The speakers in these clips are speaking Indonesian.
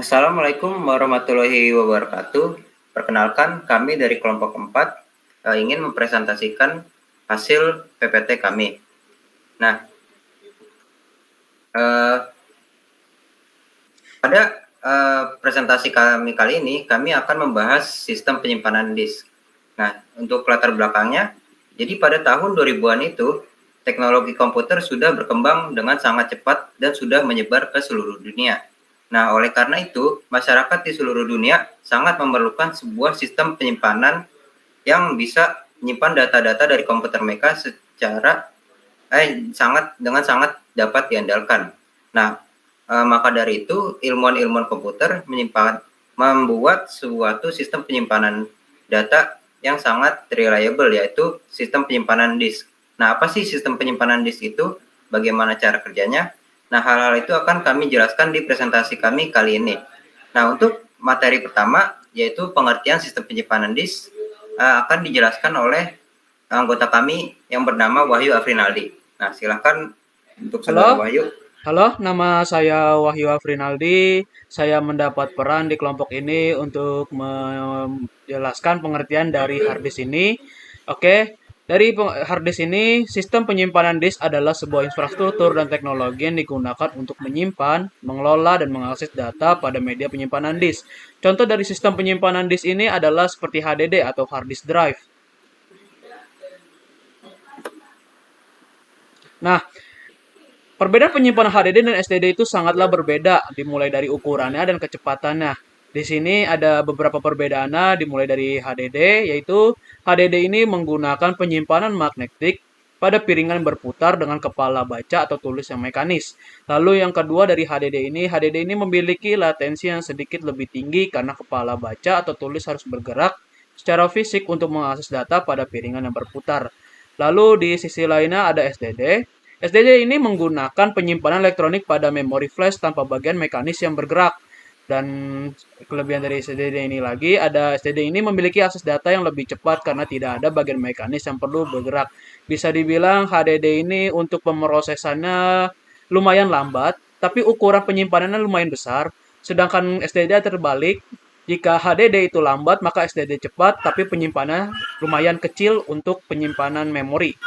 Assalamualaikum warahmatullahi wabarakatuh. Perkenalkan, kami dari kelompok 4 ingin mempresentasikan hasil PPT kami. Nah, pada presentasi kami kali ini, kami akan membahas sistem penyimpanan disk. Nah, untuk latar belakangnya, jadi pada tahun 2000-an itu, teknologi komputer sudah berkembang dengan sangat cepat dan sudah menyebar ke seluruh dunia. Nah, oleh karena itu, masyarakat di seluruh dunia sangat memerlukan sebuah sistem penyimpanan yang bisa menyimpan data-data dari komputer mereka secara sangat dapat diandalkan. Nah, maka dari itu ilmuwan-ilmuwan komputer membuat suatu sistem penyimpanan data yang sangat reliable, yaitu sistem penyimpanan disk. Nah, apa sih sistem penyimpanan disk itu? Bagaimana cara kerjanya? Nah, hal-hal itu akan kami jelaskan di presentasi kami kali ini. Nah, untuk materi pertama, yaitu pengertian sistem penyimpanan disk, akan dijelaskan oleh anggota kami yang bernama Wahyu Afrinaldi. Nah, silakan untuk Saudara Halo, Wahyu. halo, nama saya Wahyu Afrinaldi. Saya mendapat peran di kelompok ini untuk menjelaskan pengertian dari harddisk ini. Oke, dari harddisk ini, sistem penyimpanan disk adalah sebuah infrastruktur dan teknologi yang digunakan untuk menyimpan, mengelola, dan mengakses data pada media penyimpanan disk. Contoh dari sistem penyimpanan disk ini adalah seperti HDD atau hard disk drive. Nah, perbedaan penyimpanan HDD dan SSD itu sangatlah berbeda, dimulai dari ukurannya dan kecepatannya. Di sini ada beberapa perbedaannya, dimulai dari HDD, yaitu HDD ini menggunakan penyimpanan magnetik pada piringan berputar dengan kepala baca atau tulis yang mekanis. Lalu yang kedua dari HDD ini memiliki latensi yang sedikit lebih tinggi karena kepala baca atau tulis harus bergerak secara fisik untuk mengakses data pada piringan yang berputar. Lalu di sisi lainnya ada SSD. SSD ini menggunakan penyimpanan elektronik pada memori flash tanpa bagian mekanis yang bergerak. Dan kelebihan dari SSD ini lagi, ada SSD ini memiliki akses data yang lebih cepat karena tidak ada bagian mekanis yang perlu bergerak. Bisa dibilang HDD ini untuk pemrosesannya lumayan lambat, tapi ukuran penyimpanannya lumayan besar. Sedangkan SSD terbalik, jika HDD itu lambat, maka SSD cepat, tapi penyimpanannya lumayan kecil untuk penyimpanan memori.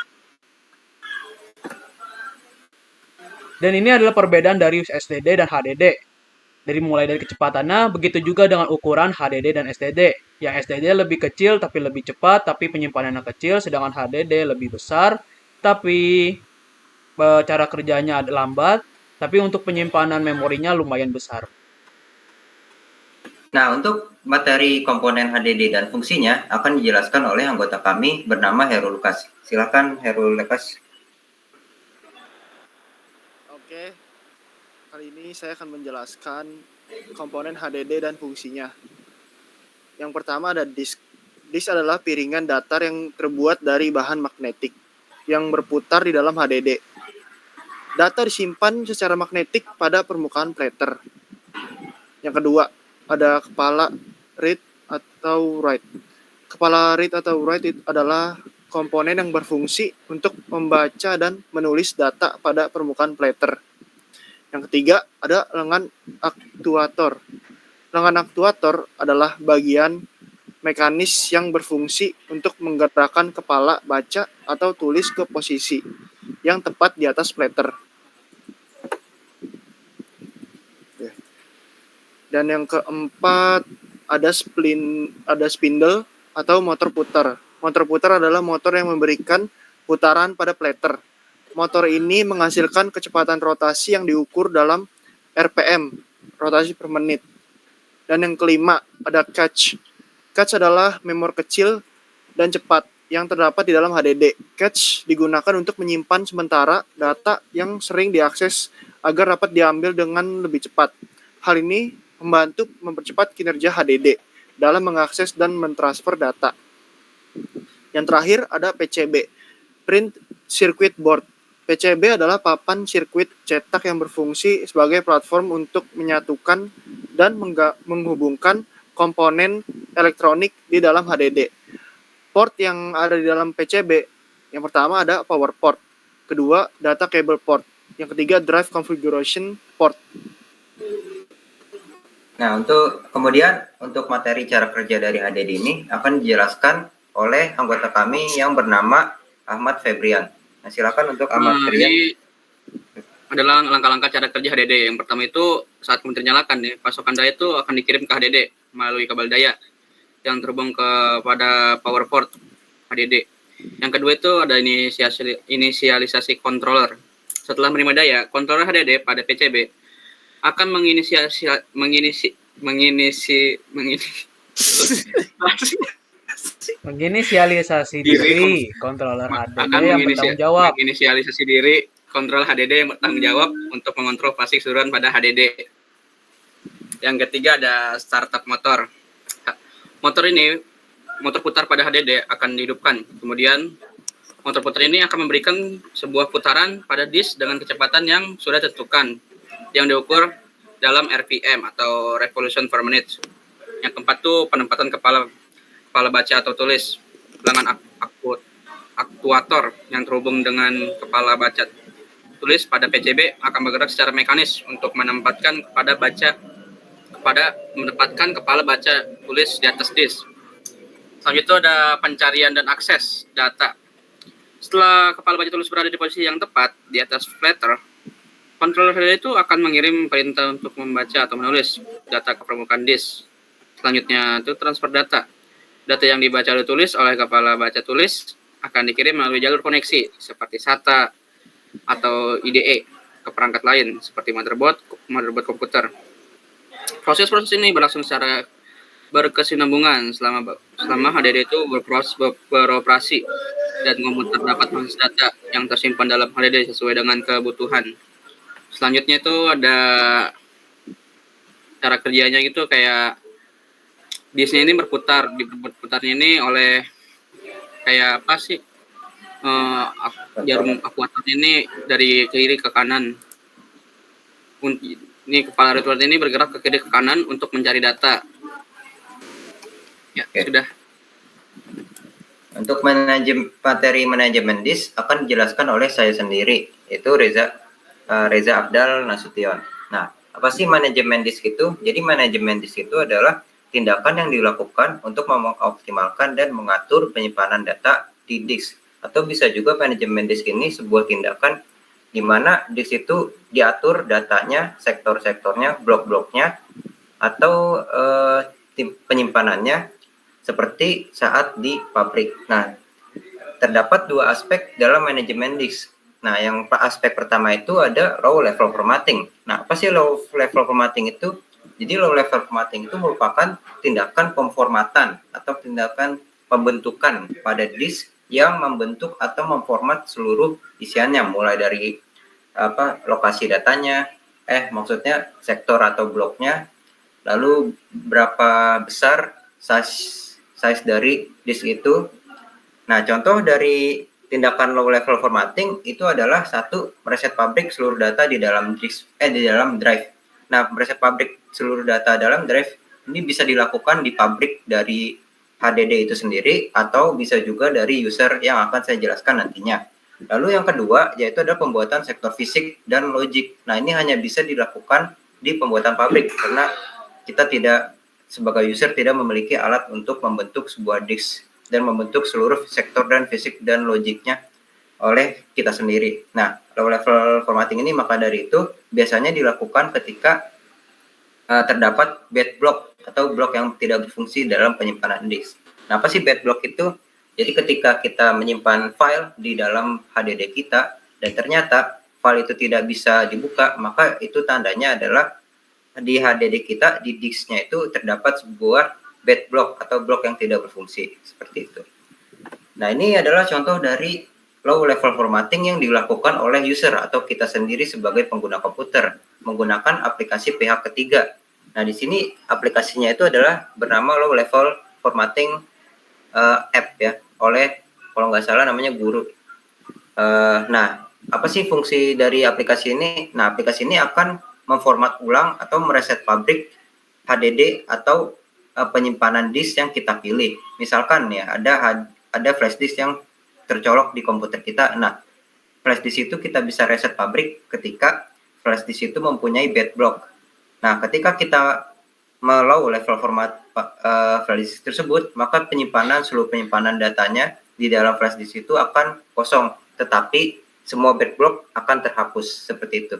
Dan ini adalah perbedaan dari SSD dan HDD. Dari mulai dari kecepatannya, begitu juga dengan ukuran HDD dan SSD. Yang SSD lebih kecil tapi lebih cepat, tapi penyimpanannya kecil, sedangkan HDD lebih besar, tapi cara kerjanya lambat, tapi untuk penyimpanan memorinya lumayan besar. Nah, untuk materi komponen HDD dan fungsinya akan dijelaskan oleh anggota kami bernama Heru Lukas. Silakan Heru Lukas. Oke, kali ini saya akan menjelaskan komponen HDD dan fungsinya. Yang pertama ada disk. Disk adalah piringan datar yang terbuat dari bahan magnetik yang berputar di dalam HDD. Data disimpan secara magnetik pada permukaan platter. Yang kedua, ada kepala read atau write. Kepala read atau write adalah komponen yang berfungsi untuk membaca dan menulis data pada permukaan platter. Yang ketiga, ada lengan aktuator. Lengan aktuator adalah bagian mekanis yang berfungsi untuk menggerakkan kepala baca atau tulis ke posisi yang tepat di atas platter. Dan yang keempat, ada spindle atau motor putar. Motor putar adalah motor yang memberikan putaran pada platter. Motor ini menghasilkan kecepatan rotasi yang diukur dalam RPM, rotasi per menit. Dan yang kelima, ada cache. Cache adalah memori kecil dan cepat yang terdapat di dalam HDD. Cache digunakan untuk menyimpan sementara data yang sering diakses agar dapat diambil dengan lebih cepat. Hal ini membantu mempercepat kinerja HDD dalam mengakses dan mentransfer data. Yang terakhir ada PCB, Print Circuit Board. PCB adalah papan sirkuit cetak yang berfungsi sebagai platform untuk menyatukan dan menghubungkan komponen elektronik di dalam HDD. Port yang ada di dalam PCB, yang pertama ada power port, kedua data cable port, yang ketiga drive configuration port. Nah, untuk materi cara kerja dari HDD ini akan dijelaskan oleh anggota kami yang bernama Ahmad Febrian. Nah, silakan untuk Ahmad Febrian. Ini adalah langkah-langkah cara kerja HDD. Yang pertama itu saat komputer nyalakan nih, pasokan daya itu akan dikirim ke HDD melalui kabel daya yang terhubung kepada power port HDD. Yang kedua itu ada inisialisasi controller. Setelah menerima daya, controller HDD pada PCB akan Menginisialisasi diri controller HDD akan yang bertanggung jawab. menginisialisasi diri kontrol HDD yang bertanggung jawab untuk mengontrol fase keseluruhan pada HDD. Yang ketiga ada startup motor. Motor putar pada HDD akan dihidupkan. Kemudian motor putar ini akan memberikan sebuah putaran pada disk dengan kecepatan yang sudah ditentukan, yang diukur dalam RPM atau revolution per minute. Yang keempat tuh penempatan kepala baca atau tulis. Bilangan aktuator yang terhubung dengan kepala baca tulis pada PCB akan bergerak secara mekanis untuk menempatkan kepala baca tulis di atas disk. Selanjutnya ada pencarian dan akses data. Setelah kepala baca tulis berada di posisi yang tepat di atas flatter, controller HDD itu akan mengirim perintah untuk membaca atau menulis data ke permukaan disk. Selanjutnya itu transfer data. Data yang dibaca atau ditulis oleh kepala baca tulis akan dikirim melalui jalur koneksi seperti SATA atau IDE ke perangkat lain seperti motherboard komputer. Proses-proses ini berlangsung secara berkesinambungan selama HDD itu beroperasi dan komputer dapat mengakses data yang tersimpan dalam HDD sesuai dengan kebutuhan. Selanjutnya itu ada cara kerjanya gitu, kayak disknya ini berputarnya ini oleh kayak apa sih, jarum aktuatornya ini dari kiri ke kanan. Ini kepala return ini bergerak ke kiri ke kanan untuk mencari data. Ya, Oke. sudah. Untuk materi manajemen disk akan dijelaskan oleh saya sendiri, yaitu Reza Abdal Nasution. Nah, apa sih manajemen disk itu? Jadi manajemen disk itu adalah tindakan yang dilakukan untuk mengoptimalkan dan mengatur penyimpanan data di disk. Atau bisa juga manajemen disk ini sebuah tindakan di mana disk itu diatur datanya, sektor-sektornya, blok-bloknya, atau penyimpanannya seperti saat di pabrik. Nah, terdapat dua aspek dalam manajemen disk. Nah, yang aspek pertama itu ada low level formatting. Nah, apa sih low level formatting itu? Jadi low level formatting itu merupakan tindakan pemformatan atau tindakan pembentukan pada disk yang membentuk atau memformat seluruh isiannya, mulai dari lokasi datanya, maksudnya sektor atau bloknya, lalu berapa besar size dari disk itu. Nah, contoh dari tindakan low level formatting itu adalah satu, mereset pabrik seluruh data di dalam drive. Nah, mereset pabrik seluruh data dalam drive ini bisa dilakukan di pabrik dari HDD itu sendiri atau bisa juga dari user yang akan saya jelaskan nantinya. Lalu yang kedua yaitu adalah pembuatan sektor fisik dan logik. Nah, ini hanya bisa dilakukan di pembuatan pabrik karena kita sebagai user tidak memiliki alat untuk membentuk sebuah disk dan membentuk seluruh sektor dan fisik dan logiknya oleh kita sendiri. Nah, low level formatting ini maka dari itu biasanya dilakukan ketika terdapat bad block atau blok yang tidak berfungsi dalam penyimpanan disk. Nah, apa sih bad block itu? Jadi ketika kita menyimpan file di dalam HDD kita dan ternyata file itu tidak bisa dibuka, maka itu tandanya adalah di HDD kita, di disknya itu terdapat sebuah bad block atau blok yang tidak berfungsi, seperti itu. Nah, ini adalah contoh dari low level formatting yang dilakukan oleh user atau kita sendiri sebagai pengguna komputer menggunakan aplikasi pihak ketiga. Nah, di sini aplikasinya itu adalah bernama low level formatting app ya, oleh kalau nggak salah namanya Guru. Nah, apa sih fungsi dari aplikasi ini? Nah, aplikasi ini akan memformat ulang atau mereset pabrik HDD atau penyimpanan disk yang kita pilih. Misalkan ya ada flash disk yang tercolok di komputer kita. Nah, flash disk itu kita bisa reset pabrik ketika flash disk itu mempunyai bad block. Nah, ketika kita low level format flash disk tersebut, maka seluruh penyimpanan datanya di dalam flash disk itu akan kosong, tetapi semua backlog akan terhapus seperti itu.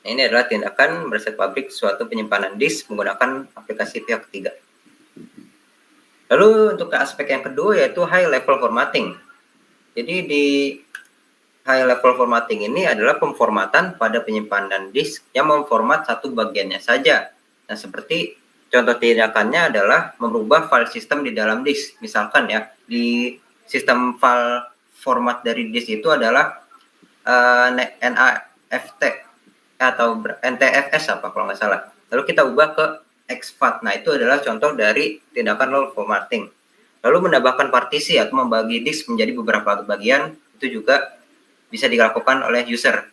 Nah, ini adalah tindakan mereset pabrik suatu penyimpanan disk menggunakan aplikasi pihak ketiga. Lalu untuk ke aspek yang kedua yaitu high level formatting. Jadi di high level formatting ini adalah pemformatan pada penyimpanan disk yang memformat satu bagiannya saja. Nah, seperti contoh tindakannya adalah merubah file system di dalam disk. Misalkan ya, di sistem file format dari disk itu adalah NAFT atau NTFS kalau nggak salah. Lalu kita ubah ke exFAT. Nah, itu adalah contoh dari tindakan low formatting. Lalu menambahkan partisi atau membagi disk menjadi beberapa bagian itu juga bisa dilakukan oleh user.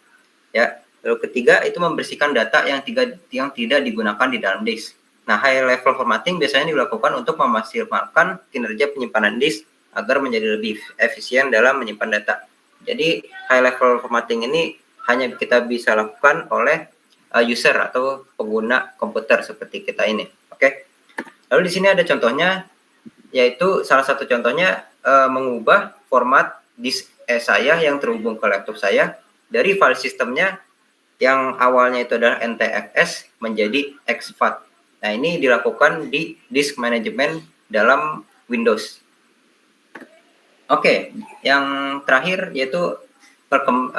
Ya. Lalu ketiga itu membersihkan data yang tidak digunakan di dalam disk. Nah, high level formatting biasanya dilakukan untuk memaksimalkan kinerja penyimpanan disk agar menjadi lebih efisien dalam menyimpan data. Jadi high level formatting ini hanya kita bisa lakukan oleh user atau pengguna komputer seperti kita ini. Oke. Lalu di sini ada contohnya, yaitu salah satu contohnya mengubah format disk saya yang terhubung ke laptop saya dari file sistemnya yang awalnya itu adalah NTFS menjadi exFAT. Nah, ini dilakukan di disk management dalam Windows. Oke, yang terakhir yaitu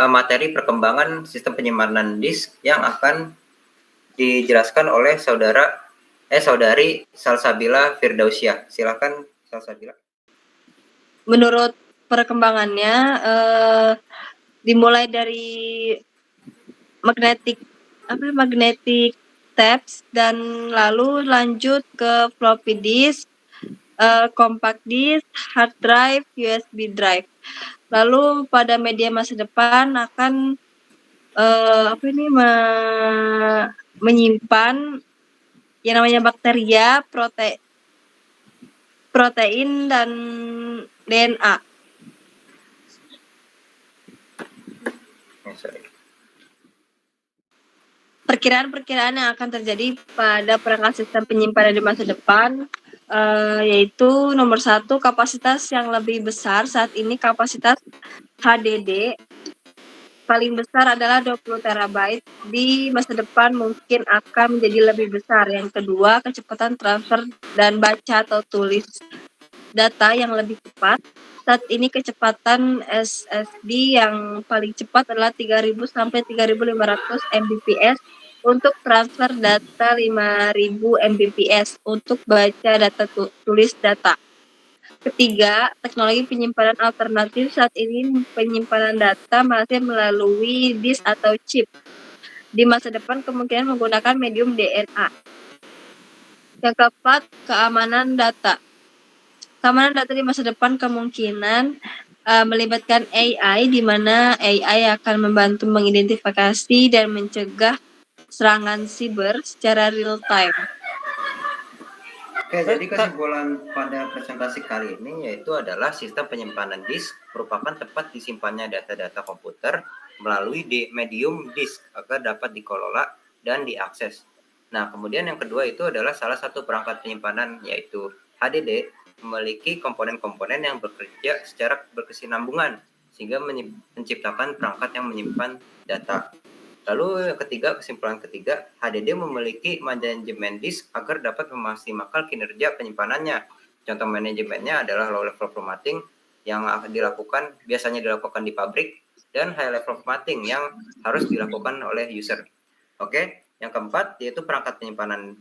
materi perkembangan sistem penyimpanan disk yang akan dijelaskan oleh saudari Salsabila Firdausyah. Silakan Salsabila. Menurut perkembangannya dimulai dari magnetic tapes dan lalu lanjut ke floppy disk, compact disk, hard drive, USB drive. Lalu pada media masa depan akan menyimpan yang namanya bakteria, protein dan DNA. Perkiraan-perkiraan yang akan terjadi pada perangkat sistem penyimpanan di masa depan yaitu nomor 1, kapasitas yang lebih besar. Saat ini kapasitas HDD paling besar adalah 20 terabyte. Di masa depan mungkin akan menjadi lebih besar. Yang kedua, kecepatan transfer dan baca atau tulis data yang lebih cepat. Saat ini kecepatan SSD yang paling cepat adalah 3000 sampai 3500 Mbps untuk transfer data, 5000 Mbps untuk baca data tulis data. Ketiga, teknologi penyimpanan alternatif. Saat ini penyimpanan data masih melalui disk atau chip. Di masa depan kemungkinan menggunakan medium DNA. Yang keempat, keamanan data. Keamanan data di masa depan kemungkinan melibatkan AI, di mana AI akan membantu mengidentifikasi dan mencegah serangan siber secara real time. Oke, jadi kesimpulan pada presentasi kali ini yaitu adalah sistem penyimpanan disk merupakan tempat disimpannya data-data komputer melalui medium disk agar dapat dikelola dan diakses. Nah, kemudian yang kedua itu adalah salah satu perangkat penyimpanan yaitu HDD memiliki komponen-komponen yang bekerja secara berkesinambungan sehingga menciptakan perangkat yang menyimpan data. Lalu yang ketiga, kesimpulan ketiga, HDD memiliki manajemen disk agar dapat memaksimalkan kinerja penyimpanannya. Contoh manajemennya adalah low level formatting yang biasanya dilakukan di pabrik dan high level formatting yang harus dilakukan oleh user. Oke, yang keempat yaitu perangkat penyimpanan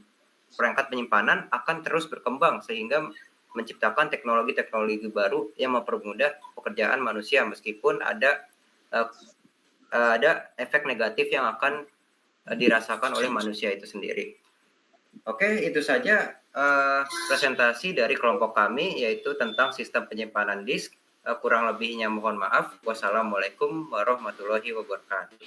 akan terus berkembang sehingga menciptakan teknologi-teknologi baru yang mempermudah pekerjaan manusia meskipun ada efek negatif yang akan dirasakan oleh manusia itu sendiri. Oke, itu saja presentasi dari kelompok kami yaitu tentang sistem penyimpanan disk. Kurang lebihnya mohon maaf. Wassalamualaikum warahmatullahi wabarakatuh.